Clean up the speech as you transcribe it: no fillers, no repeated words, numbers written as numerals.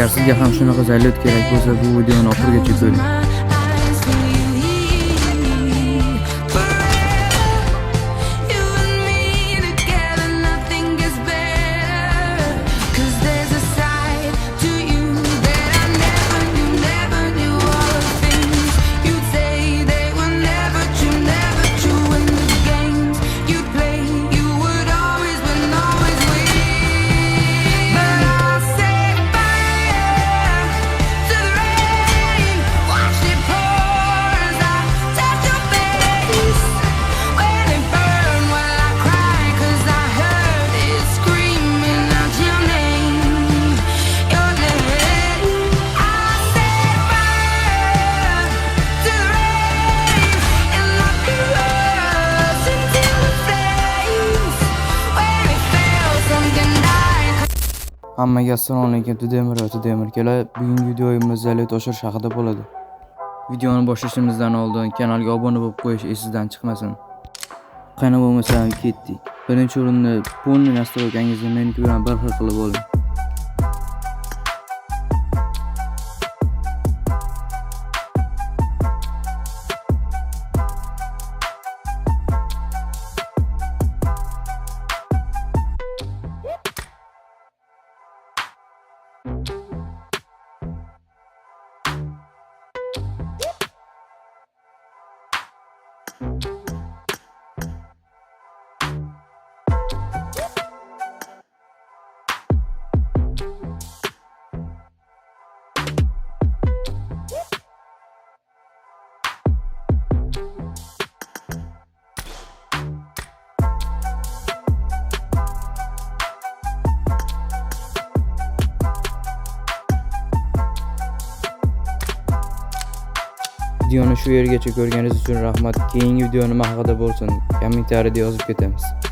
Agar sizga ham shunaqa zaryad kerak bo'lsa, bu videoni oxirigacha ko'ring. Hammaga assalomu alaykum. Tudemir kelar. Bugungi videomiz zaryad oshirish haqida bo'ladi. Videoni boshlashimizdan oldin kanalga obuna bo'lib qo'yish esingizdan chiqmasin. Qani bo'lmasa ketdik. Birinchi o'rinda polni nastroykangizni meniki bilan bir xil qilib oling. Videoni shu yergacha ko'rganingiz uchun rahmat. Keyingi video nima haqida bo'lsin, kommentariyada yozib ketamiz.